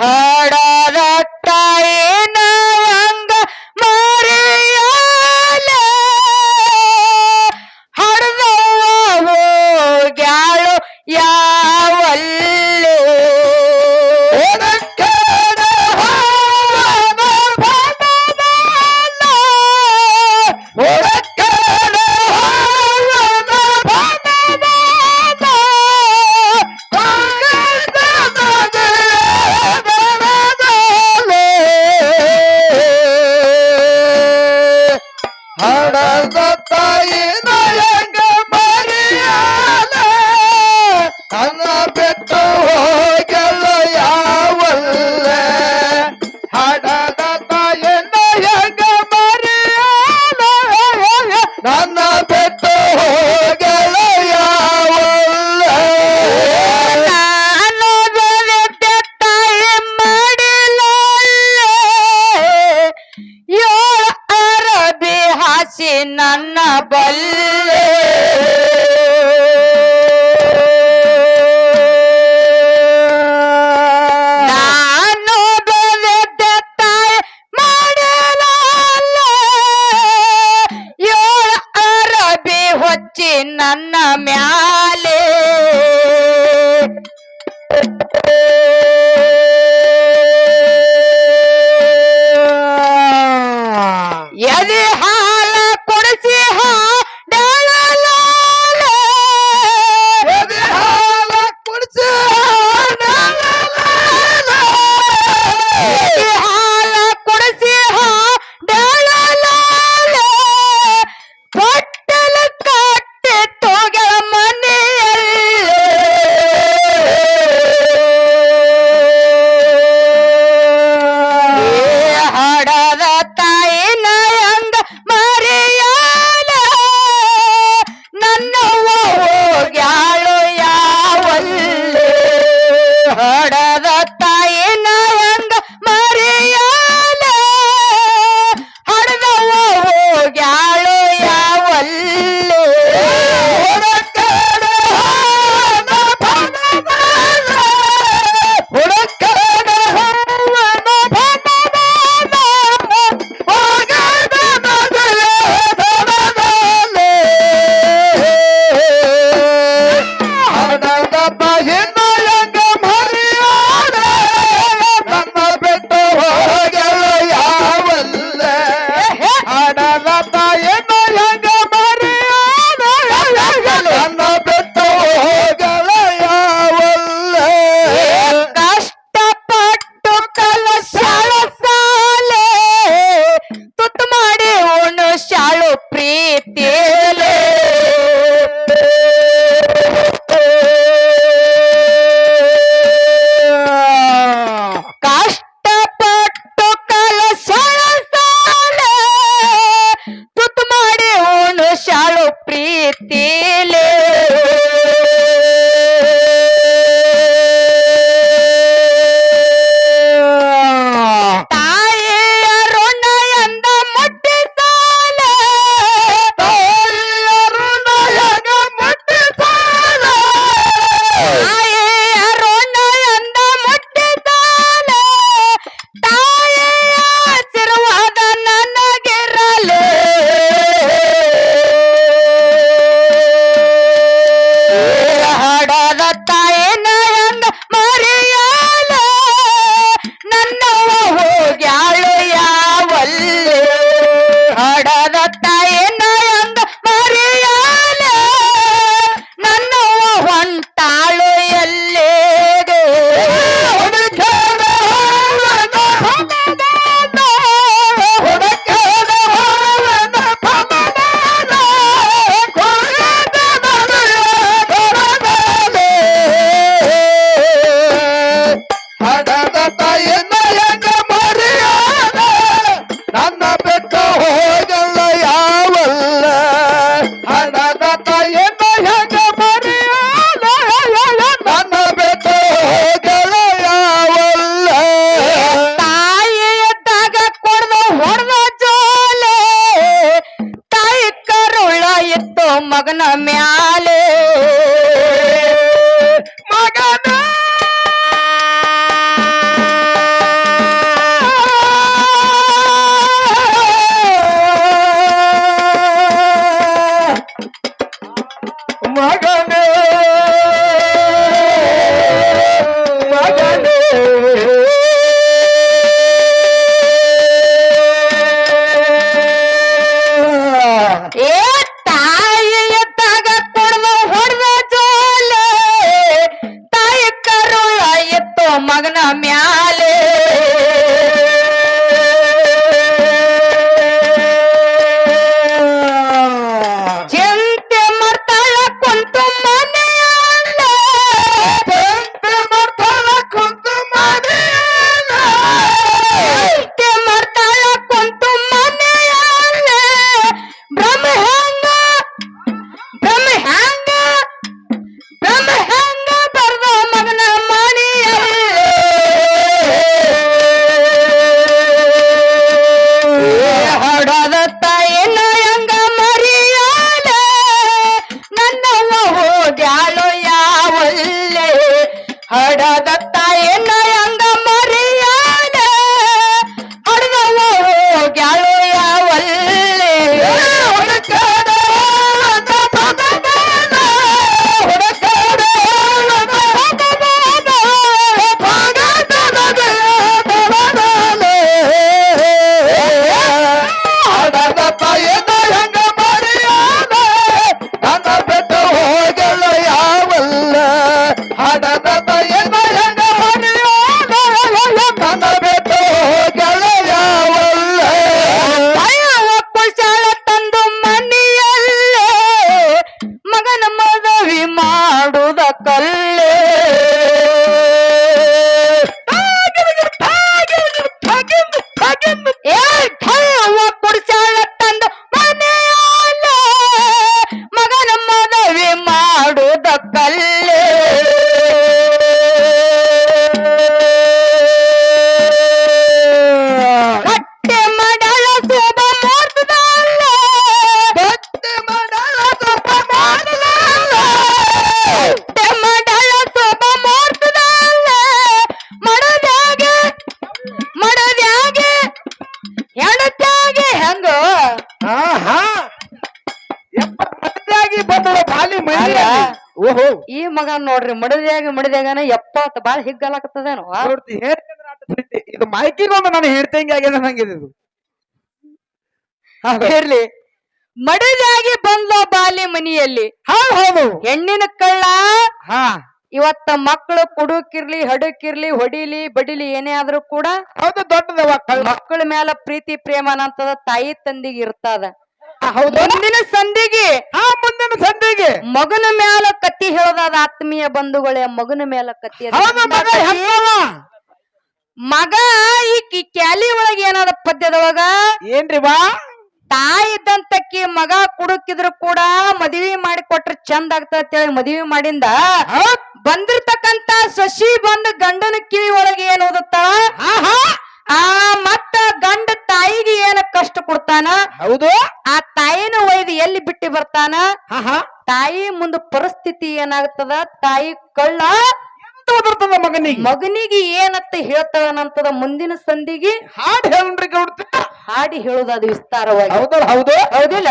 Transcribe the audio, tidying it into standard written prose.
ಹಡದ ತಾಯಿನ ಹಂಗ ಮರೆಯಲ ಹಡದವ ಹೋಗ್ಯಾಳು ಯಾವಲ್ಲಿ ಹಡದ ತಾಯಿನ ಹೆಂಗ ಮರೆಯಲ ನನ್ನ ಬಿಟ್ಟು ಹೋಗಲ್ಲ ಯಾವಲ್ಲ ಹಡದ ತಾಯಿನ ಹೆಂಗ ಮರೆಯಲ ನನ್ನ ಬಿಟ್ಟು ಹೋಗಲ್ಲ ಯಾವಲ್ಲ ನಾನು ಬೆಳೆದ ತಾಯಿ ಮಾಡಿಲ್ಲ ಏಳು ಅರಬಿ ಹಾಸಿ ನನ್ನ ಬಲ್ಲೆ ನಾನು ಬೆಳೆದ ತಾಯಿ ಮಾಡಿಲ್ಲ ಏಳು ಅರಬಿ ಹೊಚ್ಚಿ ನನ್ನ ಮ್ಯಾಲೆ ಎದೆ ಹಾಲ ಕೊಡಿಸಿ ಹಾಡಲ ಎದೆ ಹಾಲ ಕುಡಿಸಿ ಎದೆ ಹಾಲ ಕೊಡಿಸಿ ಹಾಡಲ ಪಟ್ಟಲ ಕಟ್ಟಿ ತೋಗಳ ಮನೆಯಲ್ಲಿ ಹಡದ ತಾಯಿನ ಹಂಗ ಮರೆಯಲ ನನ್ನವ್ವ ಹೋಗ್ಯಾಳು ಯಾವಲ್ಲಿ ಹಡದ ತಾಯಿನ ಹಂಗ ಮರೆಯಲ ಮ್ಯಾಲೆ ಚಿಂತೆ ಮಾಡ್ತಾಳ ಕುಂತು ಮನೆಯಲ್ಲ ಚಿಂತೆ ಮಾಡ್ತಾಳ ಕುಂತು ಮನೆಯಲ್ಲ ಚಿಂತೆ ಮಾಡ್ತಾಳ ಕುಂತು ಮನೆಯಲ್ಲ ಭ್ರಮ ಹೆಂಗ ಭ್ರಮ ಹೆಂಗ ಭ್ರಮ ಹೆಂಗ ಬರ್ದ ಮಗನ ಹಡದ ತಾಯಿನ ಹೆಂಗ ಮರಿಯಾದ ನನ್ನವ್ವ ಹೋಗ್ಯಾಳು ಯಾವಲ್ಲೇ ಹಡದ ತಾಯಿನ ಹೆಂಗ ಮರಿಯಾದ ಹಡದವ್ವ ಹೋಗ್ಯಾಳು ಯಾವಲ್ಲೇ ಹಡದ ತಾಯಿನ ಹೆಂಗ ಮರೆಯಾದ ನನ್ನ ಬೆಟ್ಟ ಹೋಗಲ್ಲ ಯಾವಲ್ಲ ಹಡದ ತಾಯಿನ ಹೆಂಗ ಮರೆಯಾದ ನನ್ನ ಬೆಟ್ಟ ಹೋಗಲ್ಲ ಯಾವಲ್ಲ ಕುಶಾಲ ತಂದು ಮನೆಯಲ್ಲೇ ಮಗನ ಮದುವೆ ಮಾಡುದ ಕಲ್ಲೇ ಕುಡಿಸಾಳ ತಂದು ಮನೆಯಲ್ಲೇ ಮಗನ ಮದುವೆ ಮಾಡುದ ಕಲ್ಲೇ ಕಟ್ಟೆ ಮಾಡಲ ಶುಭ ಮುಹೂರ್ತದಲ್ಲ ಭಕ್ತಿ ಮಾಡಲ ತಪ್ಪ ಮಾಡಲ ಕಟ್ಟೆ ಮಾಡಲ ಶುಭ ಮುಹೂರ್ತದಲ್ಲ ಮಾಡದ್ಯಾಗೆ ಹೆಣತ್ಯಾಗೆ ಹೆಂಗ ಆಹಾ ಎಪ್ಪತ್ತಾಗಿ ಬಂದಳು ಬಾಲಿ ಮೈಲಿ ಅಲ್ಲ. ಓಹೋ ಈ ಮಗ ನೋಡ್ರಿ ಮಡದ್ಯಾಗನ 70 ಬಾಳ ಹಿಗ್ಗಲಾಕತ್ತದೇನು ನೋಡ್ತಿ ಹೇಳ್ತಿದ್ರ ಆಟ ಬಿಟ್ಟಿ ಇದು ಮೈಕಿಗೊಂದು ನಾನು ಹೇಳ್ತಂಗೆ ಆಗ್ಯದ ನಂಗಿದೆ ಇದು ಇರ್ಲಿ ಮಡದ್ಯಾಗಿ ಬಂದ್ಲೋ ಬಾಲಿ ಮನಿಯಲ್ಲಿ ಹೌದು ಹೌದು ಹೆಣ್ಣಿನ ಕಳ್ಳ ಹಾ ಇವತ್ತ ಮಕ್ಕಳು ಕುಡುಕಿರ್ಲಿ ಹಡಕಿರ್ಲಿ ಹೊಡಿಲಿ ಬಡಿಲಿ ಏನೇ ಆದ್ರೂ ಕೂಡ ಹೌದು ದೊಡ್ಡದವ ಕಳ್ಳ ಮಕ್ಕಳ ಮೇಲೆ ಪ್ರೀತಿ ಪ್ರೇಮ ಅನ್ನಂತದ ತಾಯಿ ತಂದಿಗೆ ಇರ್ತದ ಹೌದು ಮುಂದಿನ ಸಂಧಿಗೆ ಹಾ ಮುಂದಿನ ಸಂಧಿಗೆ ಮಗನ ಮ್ಯಾಲ ಕತ್ತಿ ಹೇಳೋದಾದ ಆತ್ಮೀಯ ಬಂಧುಗಳೇ ಮಗನ ಮ್ಯಾಲ ಕತ್ತಿ ಅದ. ಹೌದು ಮಗ ಹೆಂಗವ ಮಗ ಈ ಕ್ಯಾಲಿ ಒಳಗೆ ಏನಾದ ಪದ್ಯದೊಳಗ ಏನ್ರಿ ಬಾ ತಾಯಿ ಇದ್ದಂತಕ್ಕಿ ಮಗ ಕುಡುಕಿದ್ರು ಕೂಡ ಮದುವೆ ಮಾಡಿ ಕೊಟ್ರೆ ಚಂದ ಆಗ್ತದ ಮದುವೆ ಮಾಡಿಂದ ಹೌದ್ ಬಂದಿರ್ತಕ್ಕಂತ ಸೊಸಿ ಬಂದ ಗಂಡನ ಕಿವಿ ಒಳಗೆ ಏನ್ ಓದುತ್ತಾಳ ಆಹಾ ಆ ಮತ್ತ ಗಂಡ ತಾಯಿಗೆ ಏನ ಕಷ್ಟ ಕೊಡ್ತಾನ ಹೌದು ಆ ತಾಯಿನ ಒಯ್ದು ಎಲ್ಲಿ ಬಿಟ್ಟು ಬರ್ತಾನ ಆಹಾ ತಾಯಿ ಮುಂದ ಪರಿಸ್ಥಿತಿ ಏನಾಗ್ತದ ತಾಯಿ ಕಳ್ಳ ಬರ್ತದ ಮಗನಿಗೆ ಮಗನಿಗೆ ಏನಂತ ಹೇಳ್ತಾಳನಂತದ ಮುಂದಿನ ಸಂಧಿಗೆ ಹಾಡ್ ಹೇಳ್ರಿ ಗೌಡ್ತಿ ಹಾಡಿ ಹೇಳುದು ಅದು ವಿಸ್ತಾರವಾಗಿ ಹೌದಲ್ಲ ಹೌದು ಹೌದಿಲ್ಲ